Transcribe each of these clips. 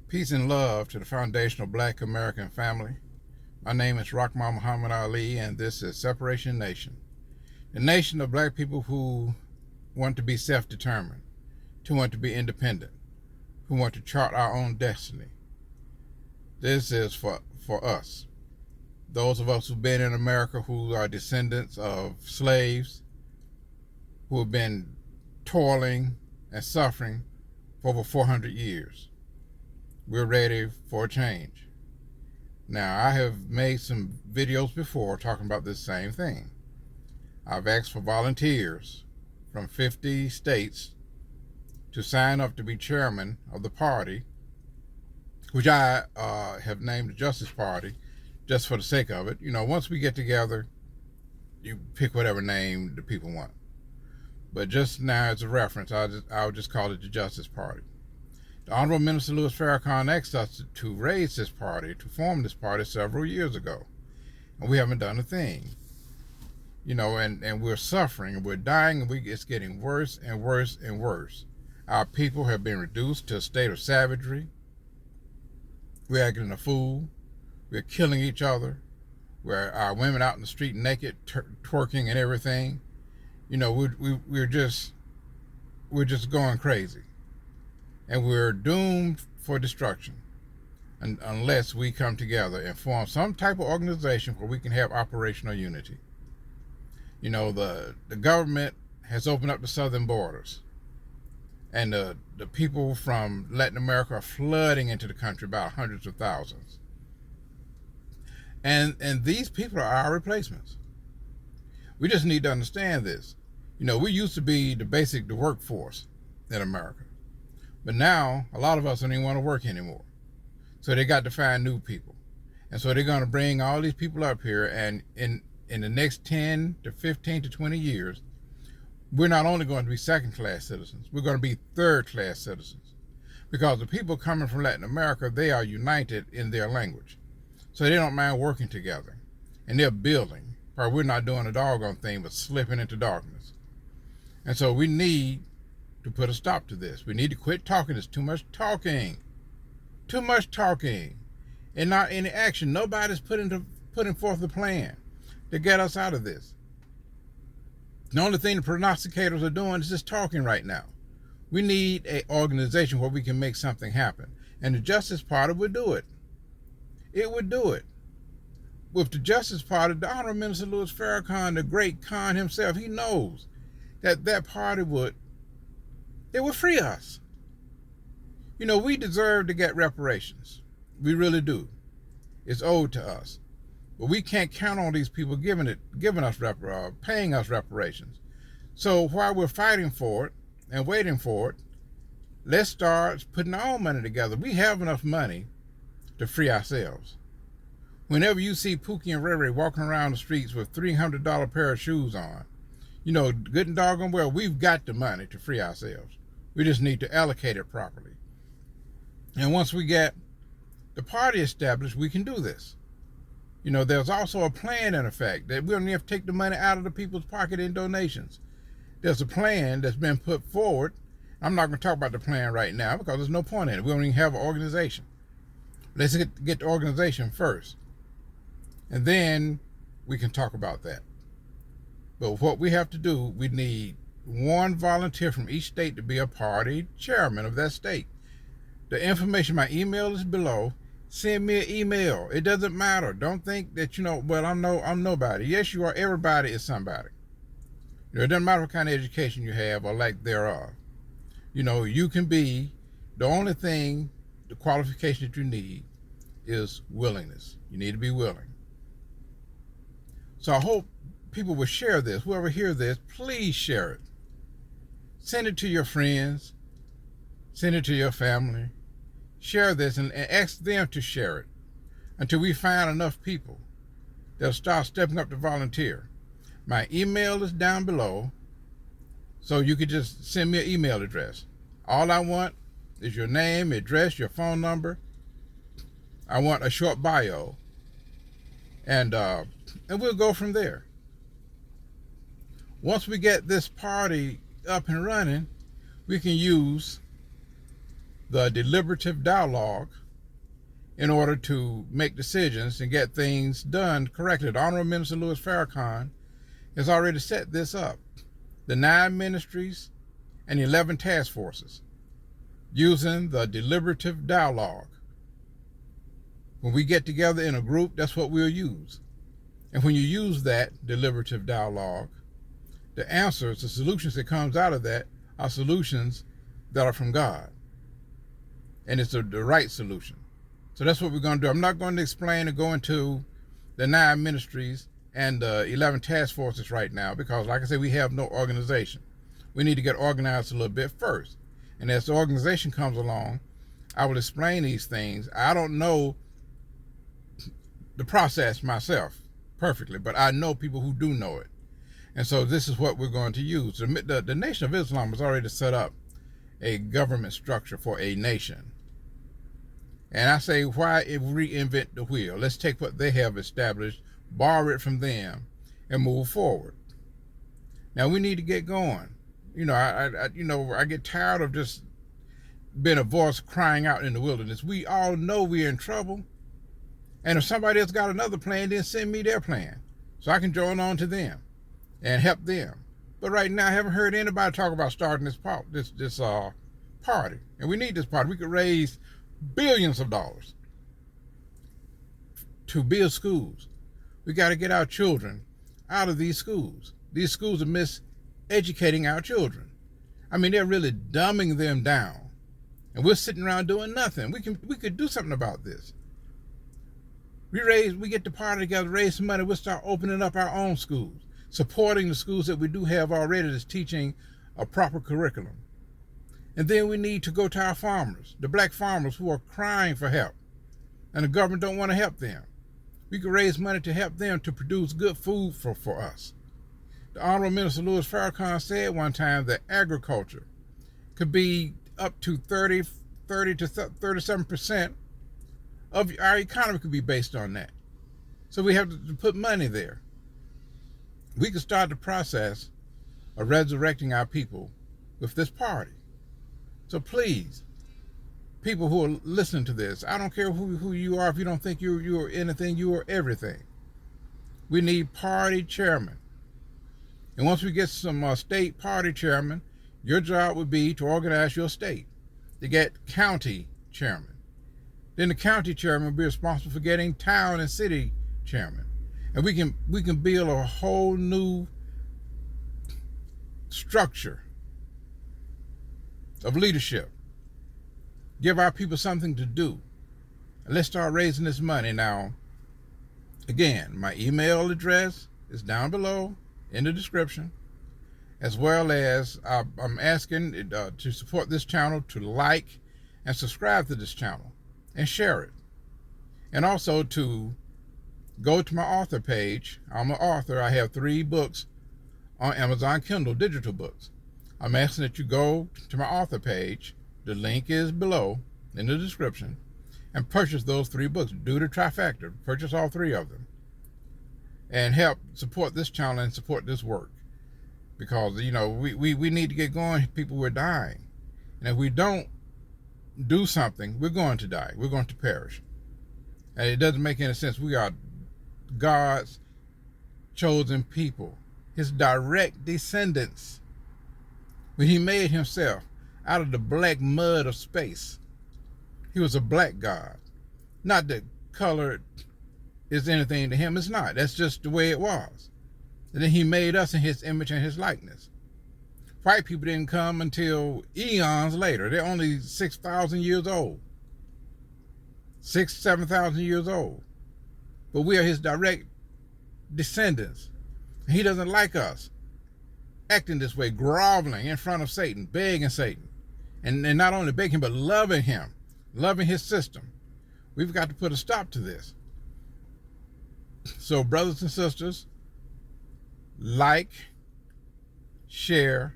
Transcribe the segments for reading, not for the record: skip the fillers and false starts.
Peace and love to the foundational Black American family. My name is Rahman Muhammad Ali, and this is Separation Nation. The nation of black people who want to be self-determined, who want to be independent, who want to chart our own destiny. This is for us. Those of us who've been in America who are descendants of slaves, who have been toiling and suffering for over 400 years. We're ready for a change. Now, I have made some videos before talking about this same thing. I've asked for volunteers from 50 states to sign up to be chairman of the party, which I have named the Justice Party just for the sake of it. You know, once we get together, you pick whatever name the people want. But just now, as a reference, I'll just call it the Justice Party. The Honorable Minister Louis Farrakhan asked us to raise this party, to form this party several years ago. And we haven't done a thing. You know, and we're suffering, and we're dying, and it's getting worse and worse and worse. Our people have been reduced to a state of savagery. We're acting a fool. We're killing each other. Our women out in the street naked, twerking and everything. You know, we're just going crazy. And we're doomed for destruction unless we come together and form some type of organization where we can have operational unity. You know, the government has opened up the southern borders, and the people from Latin America are flooding into the country by hundreds of thousands. And these people are our replacements. We just need to understand this. You know, we used to be the workforce in America. But now, a lot of us don't even want to work anymore. So they got to find new people. And so they're going to bring all these people up here, and in the next 10 to 15 to 20 years, we're not only going to be second-class citizens, we're going to be third-class citizens. Because the people coming from Latin America, they are united in their language. So they don't mind working together. And they're building. Or we're not doing a doggone thing but slipping into darkness. And so we need to put a stop to this. We need to quit talking. There's too much talking. Too much talking. And not any action. Nobody's putting forth a plan to get us out of this. The only thing the prognosticators are doing is just talking right now. We need an organization where we can make something happen. And the Justice Party would do it. It would do it. With the Justice Party, the Honorable Minister Louis Farrakhan, the great Khan himself, he knows that party would free us. You know, we deserve to get reparations. We really do. It's owed to us. But we can't count on these people paying us reparations. So while we're fighting for it and waiting for it, let's start putting our own money together. We have enough money to free ourselves. Whenever you see Pookie and Ray walking around the streets with $300 pair of shoes on, you know, good and doggone well, we've got the money to free ourselves. We just need to allocate it properly. And once we get the party established, we can do this. You know, there's also a plan in effect that we don't even have to take the money out of the people's pocket in donations. There's a plan that's been put forward. I'm not going to talk about the plan right now because there's no point in it. We don't even have an organization. Let's get the organization first. And then we can talk about that. But what we have to do, we need one volunteer from each state to be a party chairman of that state. The information, my email is below. Send me an email. It doesn't matter. Don't think that, you know, well, I'm nobody. Yes, you are. Everybody is somebody. You know, it doesn't matter what kind of education you have or lack thereof. You know, you can be, the only thing, the qualification that you need is willingness. You need to be willing. So I hope people will share this. Whoever hears this, please share it. Send it to your friends. Send it to your family. Share this and ask them to share it until we find enough people that'll start stepping up to volunteer. My email is down below, so you could just send me an email address. All I want is your name, address, your phone number. I want a short bio, and we'll go from there. Once we get this party up and running, we can use the deliberative dialogue in order to make decisions and get things done correctly. The Honorable Minister Louis Farrakhan has already set this up. The 9 ministries and 11 task forces using the deliberative dialogue. When we get together in a group, that's what we'll use. And when you use that deliberative dialogue, the answers, the solutions that comes out of that are solutions that are from God. And it's the right solution. So that's what we're going to do. I'm not going to explain and go into the 9 ministries and 11 task forces right now because, like I said, we have no organization. We need to get organized a little bit first. And as the organization comes along, I will explain these things. I don't know the process myself perfectly, but I know people who do know it. And so this is what we're going to use. The Nation of Islam has already set up a government structure for a nation. And I say, why reinvent the wheel? Let's take what they have established, borrow it from them, and move forward. Now we need to get going. I get tired of just being a voice crying out in the wilderness. We all know we're in trouble. And if somebody else got another plan, then send me their plan so I can join on to them and help them. But right now, I haven't heard anybody talk about starting this party. And we need this party. We could raise billions of dollars to build schools. We got to get our children out of these schools. These schools are miseducating our children. I mean, they're really dumbing them down. And we're sitting around doing nothing. We could do something about this. We get the party together, raise some money, we'll start opening up our own schools, supporting the schools that we do have already that's teaching a proper curriculum. And then we need to go to our farmers, the black farmers who are crying for help, and the government don't want to help them. We could raise money to help them to produce good food for us. The Honorable Minister Louis Farrakhan said one time that agriculture could be up to 30 to 37% of our economy could be based on that. So we have to put money there. We could start the process of resurrecting our people with this party. So please, people who are listening to this, I don't care who you are. If you don't think you are anything, you are everything. We need party chairmen. And once we get some state party chairmen, your job would be to organize your state, to get county chairmen. Then the county chairman will be responsible for getting town and city chairman. And we can build a whole new structure of leadership. Give our people something to do. And let's start raising this money. Now, again, my email address is down below in the description, as well as I'm asking to support this channel, to like and subscribe to this channel and share it. And also to go to my author page. I'm an author. I have 3 books on Amazon Kindle, digital books. I'm asking that you go to my author page. The link is below in the description, and purchase those 3 books. Do the trifecta. Purchase all 3 of them. And help support this channel and support this work. Because, we need to get going. People are dying. And if we don't do something, we're going to die. We're going to perish. And it doesn't make any sense. We are God's chosen people, his direct descendants. When he made himself out of the black mud of space, he was a black God. Not that color is anything to him. It's not. That's just the way it was. And then he made us in his image and his likeness. White people didn't come until eons later. They're only 6,000 years old. 7,000 years old. But we are his direct descendants. He doesn't like us acting this way, groveling in front of Satan, begging Satan. And not only begging, but loving him, loving his system. We've got to put a stop to this. So, brothers and sisters, like, share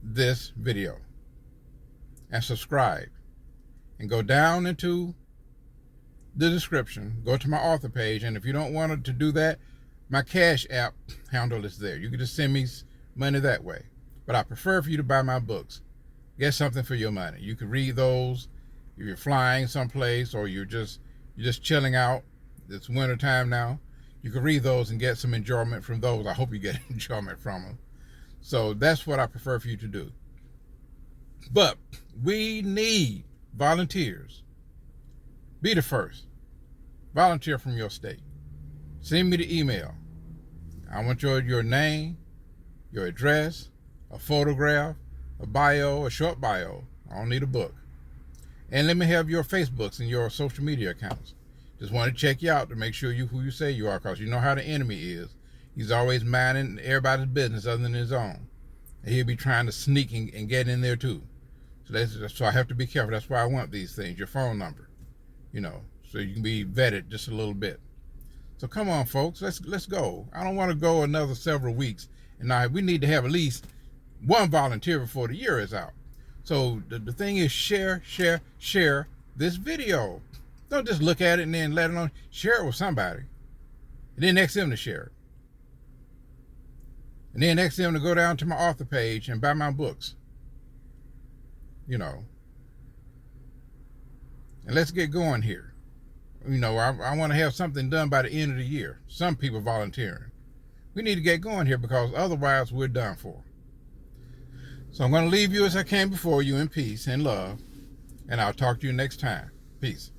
this video, and subscribe. And go down into the description, go to my author page, and if you don't want to do that, my Cash App handle is there. You can just send me money that way. But I prefer for you to buy my books. get something for your money. You can read those if you're flying someplace or you're just chilling out. It's winter time now. You can read those and get some enjoyment from those. I hope you get enjoyment from them. So that's what I prefer for you to do. But we need volunteers. Be the first. Volunteer from your state. Send me the email. I want your name, your address, a photograph, a bio, a short bio. I don't need a book. And let me have your Facebooks and your social media accounts. Just want to check you out to make sure you who you say you are, because you know how the enemy is. He's always minding everybody's business other than his own. And he'll be trying to sneak and get in there too. So I have to be careful. That's why I want these things, your phone number, so you can be vetted just a little bit. So come on, folks, let's go. I don't want to go another several weeks. And now we need to have at least one volunteer before the year is out. So the thing is, share this video. Don't just look at it and then let it on. Share it with somebody. And then ask them to share it. And then ask them to go down to my author page and buy my books. And let's get going here. I want to have something done by the end of the year. Some people volunteering. We need to get going here because otherwise we're done for. So I'm going to leave you as I came before you in peace and love. And I'll talk to you next time. Peace.